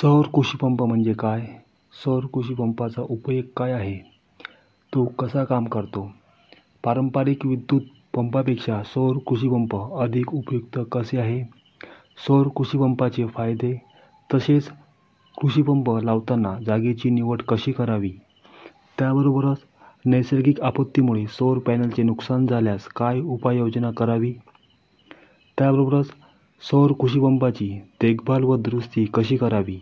सौर कृषीपंप म्हणजे काय? सौर कृषीपंपाचा उपयोग काय आहे? तो कसा काम करतो? पारंपरिक विद्युत पंपापेक्षा सौर कृषीपंप अधिक उपयुक्त कसे आहे? सौर कृषीपंपाचे फायदे तसेच कृषीपंप लावताना जागेची निवड कशी करावी? त्याबरोबरच नैसर्गिक आपत्तीमुळे सौर पॅनलचे नुकसान झाल्यास काय उपाययोजना करावी? त्याबरोबरच सौर कृषीपंपाची देखभाल व दुरुस्ती कशी करावी?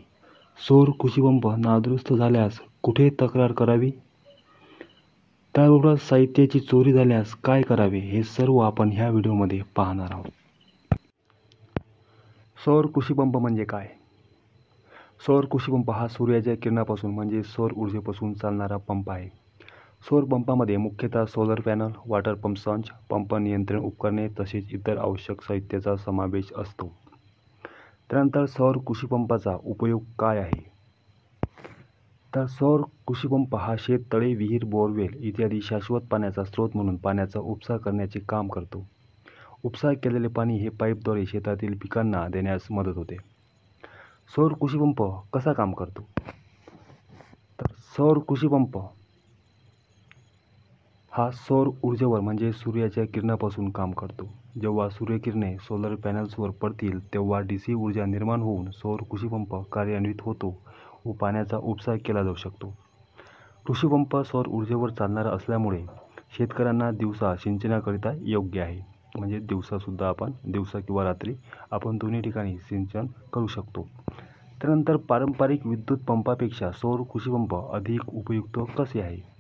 सौर कृषीपंप नादुरुस्त झाल्यास कुठे तक्रार करावी? त्याबरोबरच साहित्याची चोरी झाल्यास काय करावे? हे सर्व आपण ह्या व्हिडिओमध्ये पाहणार आहोत. सौर कृषीपंप म्हणजे काय? सौर कृषीपंप हा सूर्याच्या किरणापासून म्हणजे सौर ऊर्जेपासून चालणारा पंप आहे. सौर पंपामध्ये मुख्यतः सोलर पॅनल, वॉटर पंप संच, पंप नियंत्रण उपकरणे तसेच इतर आवश्यक साहित्याचा समावेश असतो. त्यानंतर सौर कृषीपंपाचा उपयोग काय आहे? तर सौर कृषीपंप हा शेततळे, विहीर, बोरवेल इत्यादी शाश्वत पाण्याचा स्रोत म्हणून पाण्याचा उपसा करण्याचे काम करतो. उपसा केलेले पाणी हे पाईपद्वारे शेतातील पिकांना देण्यास मदत होते. सौर कृषीपंप कसा काम करतो? तर सौर कृषीपंप हा सौर ऊर्जेवर म्हणजे सूर्याच्या किरणापासून काम करतो. जेव्हा सूर्यकिरणे सोलर पॅनल्सवर पडतील तेव्हा DC ऊर्जा निर्माण होऊन सौर कृषीपंप कार्यान्वित होतो व पाण्याचा उपसा केला जाऊ शकतो. कृषीपंप सौर ऊर्जेवर चालणारा असल्यामुळे शेतकऱ्यांना दिवसा सिंचनाकरिता योग्य आहे. म्हणजे दिवसा किंवा रात्री आपण दोन्ही ठिकाणी सिंचन करू शकतो. त्यानंतर पारंपरिक विद्युत पंपापेक्षा सौर कृषीपंप अधिक उपयुक्त कसे आहे?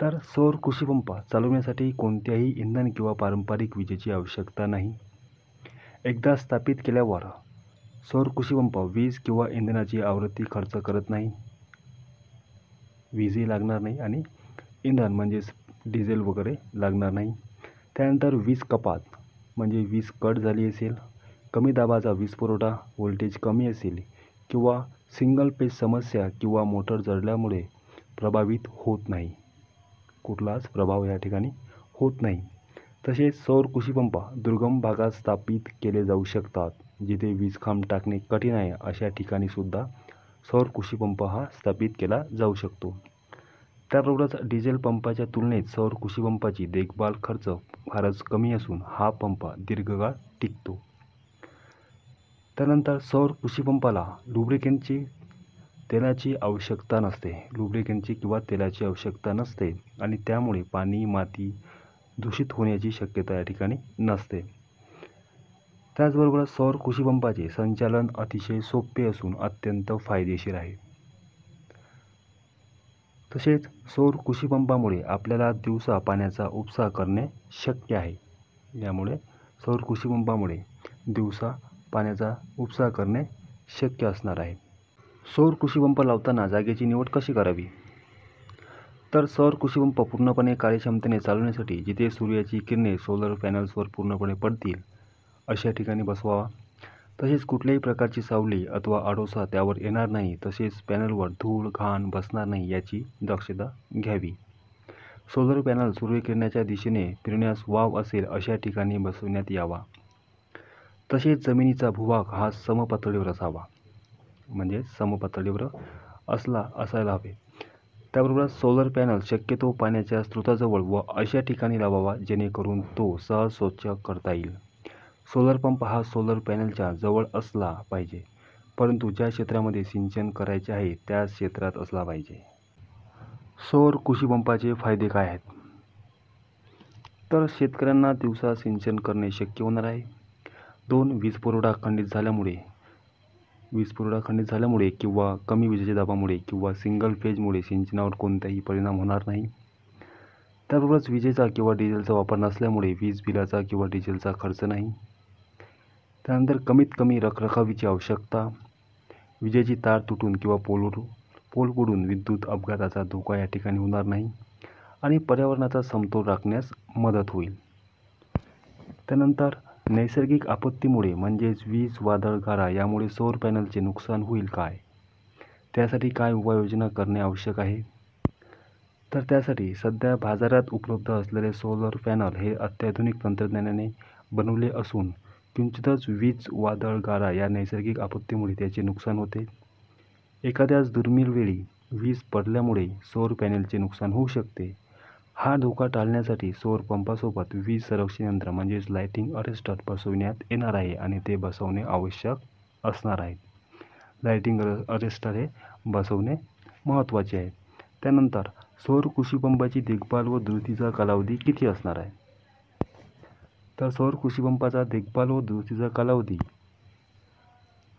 तर सौर कृषीपंप चालवण्यासाठी कोणत्याही इंधन किंवा पारंपरिक विजेची आवश्यकता नाही. एकदा स्थापित केल्यावर सौर कृषीपंप वीज किंवा इंधनाची आवृत्ती खर्च करत नाही. वीजही लागणार नाही आणि इंधन म्हणजेच डिझेल वगैरे लागणार नाही. त्यानंतर वीज कपात म्हणजे वीज कट झाली असेल, कमी दाबाचा वीज पुरवठा, व्होल्टेज कमी असेल किंवा सिंगल पेज समस्या किंवा मोटर जळल्यामुळे प्रभावित होत नाही. कुठलाच प्रभाव या ठिकाणी होत नाही. तसेच सौर कृषीपंप दुर्गम भागात स्थापित केले जाऊ शकतात. जिथे वीज खांब टाकणे कठीण आहे अशा ठिकाणी सुद्धा सौर कृषीपंप हा स्थापित केला जाऊ शकतो. त्याबरोबरच डिझेल पंपाच्या तुलनेत सौर कृषीपंपाची देखभाल खर्च फारच कमी असून हा पंप दीर्घकाळ टिकतो. त्यानंतर सौर कृषीपंपाला तेलाची आवश्यकता नसते आणि त्यामुळे पाणी, माती दूषित होण्याची शक्यता या ठिकाणी नसते. त्याचबरोबर सौर कृषीपंपाचे संचालन अतिशय सोपे असून अत्यंत फायदेशीर आहे. तसेच सौर कृषीपंपामुळे आपल्याला दिवसा पाण्याचा उपसा करणे शक्य आहे. यामुळे सौर कृषीपंपामुळे दिवसा पाण्याचा उपसा करणे शक्य असणार आहे. सौर कृषीपंप लावताना जागेची निवड कशी करावी? तर सौर कृषीपंप पूर्णपणे कार्यक्षमतेने चालवण्यासाठी जिथे सूर्याची किरणे सोलर पॅनल्सवर पूर्णपणे पडतील अशा ठिकाणी बसवावा. तसेच कुठल्याही प्रकारची सावली अथवा आडोसा त्यावर येणार नाही. तसेच पॅनलवर धूळ, घाण बसणार नाही याची दक्षता घ्यावी. सोलर पॅनल सूर्यकिरणाच्या दिशेने फिरण्यास वाव असेल अशा ठिकाणी बसवण्यात यावा. तसेच जमिनीचा भूभाग हा समपातळीवर असावा. म्हणजे समपातळीवर असायला हवे. त्याबरोबर सोलर पॅनल शक्यतो पाण्याच्या स्रोताजवळ व अशा ठिकाणी लावावा जेणेकरून तो सहज स्वच्छ करता येईल. सोलर पंप हा सोलर पॅनलच्या जवळ असला पाहिजे, परंतु ज्या क्षेत्रामध्ये सिंचन करायचे आहे त्या क्षेत्रात असला पाहिजे. सौर कृषीपंपाचे फायदे काय आहेत? तर शेतकऱ्यांना दिवसा सिंचन करणे शक्य होणार आहे. 2. वीज पुरवठा खंडित झाल्यामुळे किंवा कमी विजेच्या दाबामुळे किंवा सिंगल फेजमुळे सिंचनावर कोणताही परिणाम होणार नाही. त्याबरोबरच विजेचा किंवा डिझेलचा वापर नसल्यामुळे वीज बिलाचा किंवा डिझेलचा खर्च नाही. त्यानंतर कमीत कमी रखरखावीची आवश्यकता, विजेची तार तुटून किंवा पोल पडून विद्युत अपघाताचा धोका या ठिकाणी होणार नाही आणि पर्यावरणाचा समतोल राखण्यास मदत होईल. त्यानंतर नैसर्गिक आपत्तीमुळे म्हणजेच वीज, वादळ, गारा यामुळे सौर पॅनलचे नुकसान होईल काय? त्यासाठी काय उपाययोजना करणे आवश्यक आहे? तर त्यासाठी सध्या बाजारात उपलब्ध असलेले सोलर पॅनल हे अत्याधुनिक तंत्रज्ञानाने बनवले असून किंचितच वीज, वादळ, गारा या नैसर्गिक आपत्तीमुळे त्याचे नुकसान होते. एखाद्याच दुर्मिळ वेळी वीज पडल्यामुळे सौर पॅनेलचे नुकसान होऊ शकते. हा धोका टाळण्यासाठी सौर पंपासोबत वीज संरक्षण यंत्र म्हणजेच लाइटिंग अरेस्टर बसविण्यात येणार आहे आणि ते बसवणे आवश्यक असणार आहे. लाइटिंग अरेस्टर हे बसवणे महत्त्वाचे आहे. त्यानंतर सौर कृषीपंपाची देखभाल व दुरुस्तीचा कालावधी किती असणार आहे? तर सौर कृषीपंपाचा देखभाल व दुरुस्तीचा कालावधी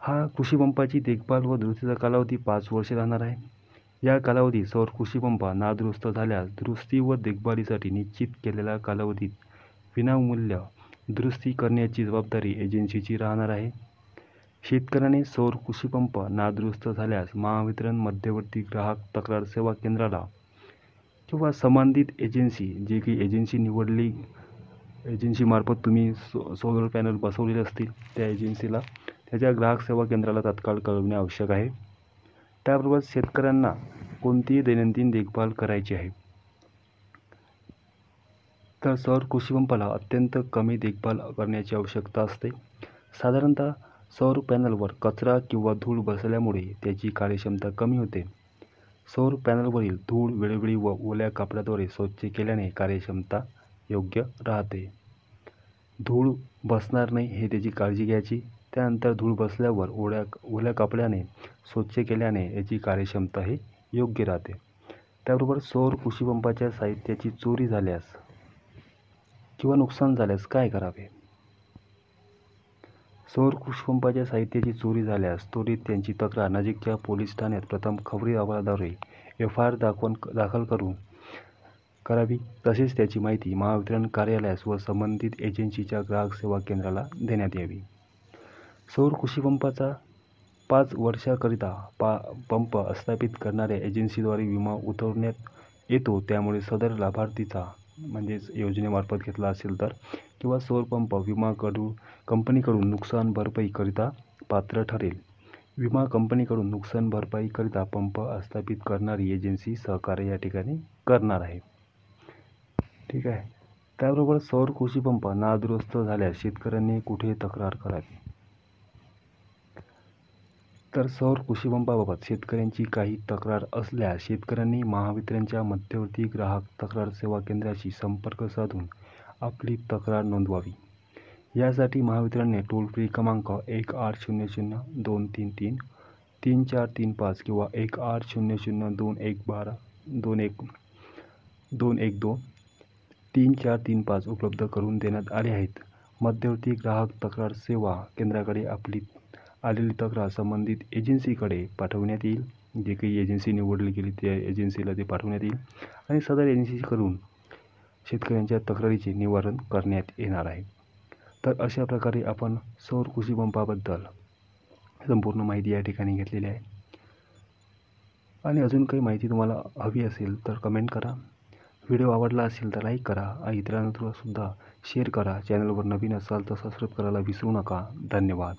हा कृषीपंपाची देखभाल व दुरुस्तीचा कालावधी 5 वर्षे राहणार आहे. या कालावधीत सौर कृषीपंप नादुरुस्त झाल्यास दुरुस्ती व देखभालीसाठी निश्चित केलेल्या कालावधीत विनामूल्य दुरुस्ती करण्याची जबाबदारी एजन्सीची राहणार आहे. शेतकऱ्याने सौर कृषीपंप नादुरुस्त झाल्यास महावितरण मध्यवर्ती ग्राहक तक्रार सेवा केंद्राला किंवा संबंधित एजन्सी, जे काही एजन्सी निवडली, एजन्सीमार्फत तुम्ही सोलर पॅनल बसवलेले असतील त्या एजन्सीला, त्याच्या ग्राहक सेवा केंद्राला तात्काळ कळवणे आवश्यक आहे. त्याबरोबर शेतकऱ्यांना कोणतीही दैनंदिन देखभाल करायची आहे. तर सौर कृषीपंपाला अत्यंत कमी देखभाल करण्याची आवश्यकता असते. साधारणतः सौर पॅनलवर कचरा किंवा धूळ बसल्यामुळे त्याची कार्यक्षमता कमी होते. सौर पॅनलवरील धूळ वेळोवेळी व ओल्या कपड्याद्वारे स्वच्छ केल्याने कार्यक्षमता योग्य राहते. धूळ बसणार नाही हे त्याची काळजी घ्यायची. त्यानंतर धूळ बसल्यावर ओल्या कपड्याने स्वच्छ केल्याने याची कार्यक्षमता ही योग्य राहते. त्याबरोबर सौर कृषीपंपाच्या साहित्याची चोरी झाल्यास किंवा नुकसान झाल्यास काय करावे? सौर कृषीपंपाच्या साहित्याची चोरी झाल्यास त्वरित त्यांची तक्रार नजीकच्या पोलीस ठाण्यात प्रथम खबरी अहवालाद्वारे FIR दाखल करावी. तसेच त्याची माहिती महावितरण कार्यालयास व संबंधित एजन्सीच्या ग्राहक सेवा केंद्राला देण्यात यावी. सौर कृषीपंपाचा 5 वर्षाकरिता पंप स्थापित करणाऱ्या एजन्सीद्वारे विमा उतरवण्यात येतो. त्यामुळे सदर लाभार्थीचा म्हणजेच योजनेमार्फत घेतला असेल तर किंवा सौर पंप विमा कंपनीकडून नुकसान भरपाईकरिता पात्र ठरेल. विमा कंपनीकडून नुकसान भरपाईकरिता पंप स्थापित करणारी एजन्सी सहकार्य या ठिकाणी करणार आहे. ठीक आहे. त्याबरोबर सौर कृषीपंप नादुरुस्त झाल्यास शेतकऱ्यांनी कुठे तक्रार करावी? तर सौर कृषीपंपाबाबत शेतकऱ्यांची काही तक्रार असल्यास शेतकऱ्यांनी महावितरणच्या मध्यवर्ती ग्राहक तक्रार सेवा केंद्राशी संपर्क साधून आपली तक्रार नोंदवावी. यासाठी महावितरणने टोल फ्री क्रमांक 1800-233-3435 किंवा 1800-212-3435 उपलब्ध करून देण्यात आले आहेत. मध्यवर्ती ग्राहक तक्रार सेवा केंद्राकडे आपली आलेली तक्रार संबंधित एजन्सीकडे पाठवण्यात येईल. जे काही एजन्सी निवडली गेली त्या एजन्सीला ते पाठवण्यात येईल आणि सदर एजन्सीकडून शेतकऱ्यांच्या तक्रारीचे निवारण करण्यात येणार आहे. तर अशा प्रकारे आपण सौर कृषीपंपाबद्दल संपूर्ण माहिती या ठिकाणी घेतलेली आहे. आणि अजून काही माहिती तुम्हाला हवी असेल तर कमेंट करा. व्हिडिओ आवडला असेल तर लाईक करा आणि इतरांना सुद्धा शेअर करा. चॅनलवर नवीन असाल तर सबस्क्राईब करायला विसरू नका. धन्यवाद.